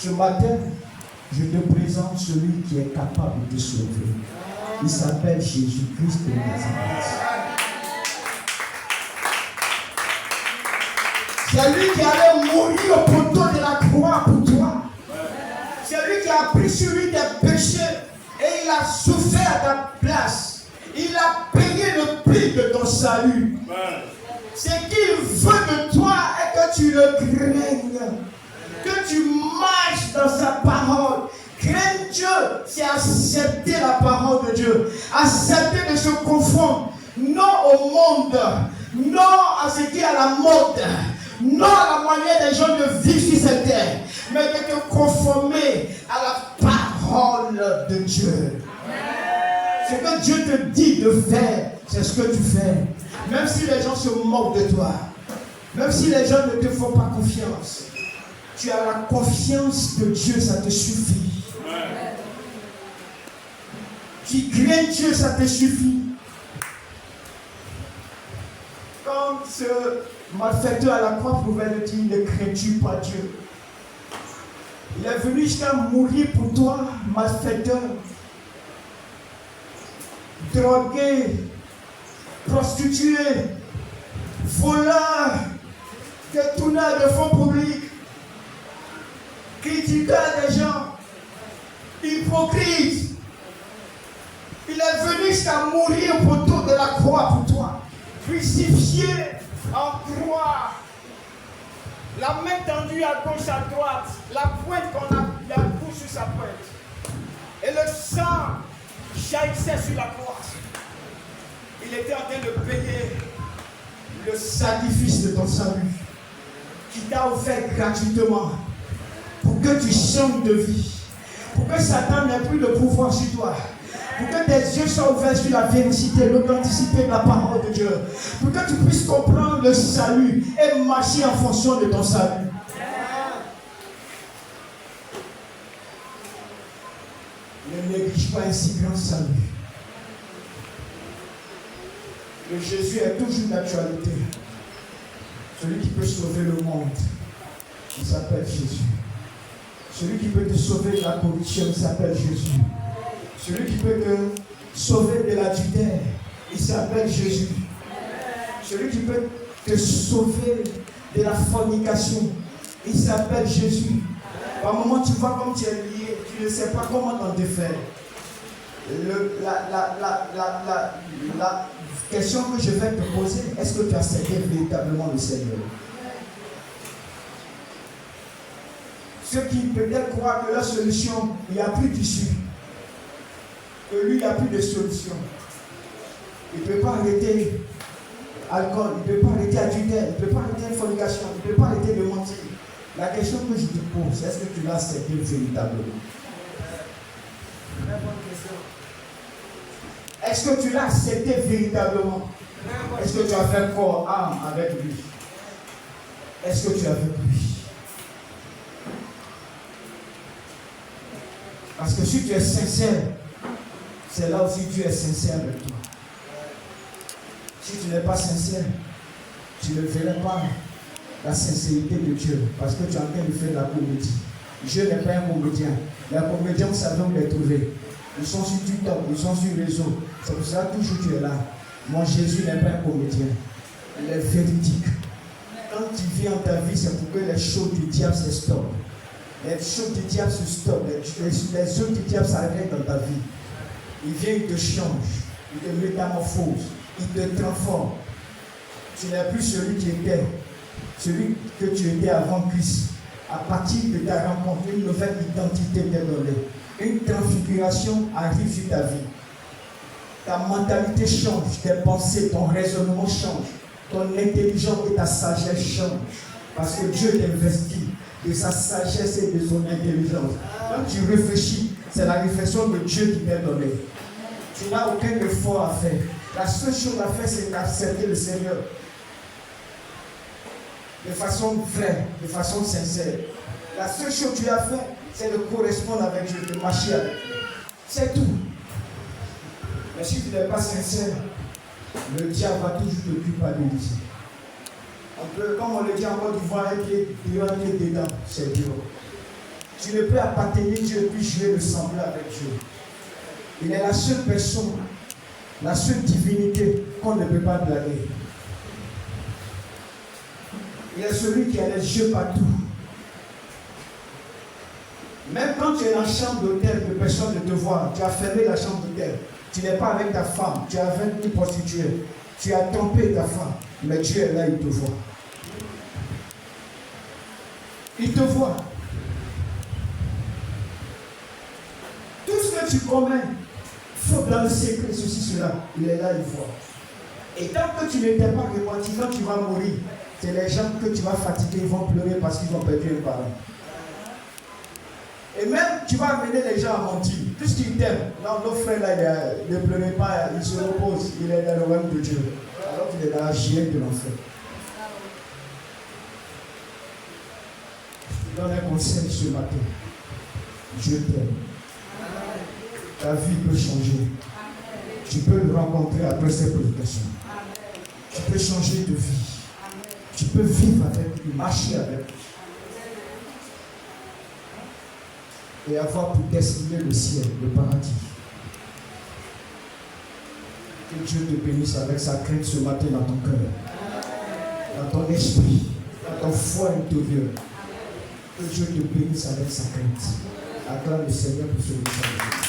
Ce matin, je te présente celui qui est capable de sauver. Il s'appelle Jésus-Christ de Nazareth. C'est lui qui allait mourir au poteau de la croix pour toi. C'est lui qui a pris sur lui tes péchés et il a souffert à ta place. Il a payé le prix de ton salut. Ce qu'il veut de toi est que tu le craignes, que tu marches dans sa parole. Craindre Dieu, c'est accepter la parole de Dieu, accepter de se confondre, non au monde, non à ce qui est à la mode, non à la manière des gens de vivre sur cette terre, mais de te conformer à la parole de Dieu. Ce que Dieu te dit de faire, c'est ce que tu fais. Même si les gens se moquent de toi, même si les gens ne te font pas confiance, tu as la confiance de Dieu, ça te suffit. Tu crains Dieu, ça te suffit. Quand ce malfaiteur à la croix pouvait le dire, ne crains-tu pas Dieu? Il est venu jusqu'à mourir pour toi, malfaiteur, drogué, prostitué, voleur, détourneur de fonds publics, critiqueur des gens, hypocrite. Il est venu jusqu'à mourir au poteau de la croix pour toi, crucifié en croix, la main tendue à gauche, à droite, la pointe qu'on a la couche sur sa pointe, et le sang jaillissait sur la croix. Il était en train de payer le sacrifice de ton salut, qui t'a offert gratuitement, pour que tu changes de vie, pour que Satan n'ait plus de pouvoir sur toi, pour que tes yeux soient ouverts sur la véracité, l'authenticité de la parole de Dieu, pour que tu puisses comprendre le salut et marcher en fonction de ton salut. Ne néglige pas un si grand salut. Le Jésus est toujours d'actualité. Celui qui peut sauver le monde, il s'appelle Jésus. Celui qui peut te sauver de la corruption, il s'appelle Jésus. Celui qui peut te sauver de l'adultère, il s'appelle Jésus. Celui qui peut te sauver de la fornication, il s'appelle Jésus. Par moment, tu vois comme tu es lié, tu ne sais pas comment t'en défaire. La question que je vais te poser, est-ce que tu as accepté véritablement le Seigneur? Ceux qui peut-être croient que la solution, il n'y a plus d'issue, que lui, il n'y a plus de solution. Il ne peut pas arrêter l'alcool, il ne peut pas arrêter l'adultère, il ne peut pas arrêter la fornication, il ne peut pas arrêter de mentir. La question que je te pose, est-ce que tu l'as accepté véritablement? Très bonne question. Est-ce que tu l'as accepté véritablement? Est-ce que tu as fait corps, âme avec lui? Est-ce que tu es avec lui? Parce que si tu es sincère, c'est là aussi que Dieu est sincère avec toi. Si tu n'es pas sincère, tu ne verras pas la sincérité de Dieu, parce que tu es en train de faire de la comédie. Dieu n'est pas un comédien. Les comédiens, nous savons les trouver. Ils sont sur TikTok, ils sont sur les réseaux. C'est pour ça que toujours tu es là. Mon Jésus n'est pas un comédien. Il est véridique. Quand tu vis en ta vie, c'est pour que les choses du diable se stoppent. Les choses du diable se stoppent. Les choses du diable s'arrêtent dans ta vie. Il vient, il te change. Il te métamorphose. Il te transforme. Tu n'es plus celui qui était. Celui que tu étais avant Christ. À partir de ta rencontre, une nouvelle identité t'est donnée. Une transfiguration arrive sur ta vie. Ta mentalité change, tes pensées, ton raisonnement change, ton intelligence et ta sagesse changent. Parce que Dieu t'investit de sa sagesse et de son intelligence. Quand tu réfléchis, c'est la réflexion de Dieu qui t'est donnée. Tu n'as aucun effort à faire. La seule chose à faire, c'est d'accepter le Seigneur. De façon vraie, de façon sincère. La seule chose que tu as fait, c'est de correspondre avec Dieu, de marcher avec lui. C'est tout. Mais si tu n'es pas sincère, le diable va toujours te culpabiliser. On peut, comme on le dit en Côte d'Ivoire, un pied dedans, c'est dur. Tu ne peux appartenir Dieu puis jouer le semblant avec Dieu. Il est la seule personne, la seule divinité qu'on ne peut pas blaguer. Il est celui qui a les yeux partout. Même quand tu es dans la chambre d'hôtel, que personne ne te voit, tu as fermé la chambre d'hôtel, tu n'es pas avec ta femme, tu es avec une prostituée, tu as trompé ta femme, mais Dieu est là, il te voit. Il te voit. Tout ce que tu commets, faute dans le secret, ceci, cela, il est là, il voit. Et tant que tu n'étais pas repenti, quand tu vas mourir, c'est les gens que tu vas fatiguer, ils vont pleurer parce qu'ils ont perdu un parent. Et même, tu vas amener les gens à mentir, puisqu'ils t'aiment. Non, nos frères là, ne pleurez pas, il se repose, il est dans le royaume de Dieu. Alors qu'il est dans la chienne de l'enfer. Je te donne un conseil ce matin. Dieu t'aime. Ta vie peut changer. Tu peux le rencontrer après cette prédication. Tu peux changer de vie. Tu peux vivre avec lui, marcher avec lui. Et avoir pour dessiner le ciel, le paradis. Que Dieu te bénisse avec sa crainte ce matin dans ton cœur, dans ton esprit, dans ton foi intérieur. Que Dieu te bénisse avec sa crainte. Acclame le Seigneur pour ce message.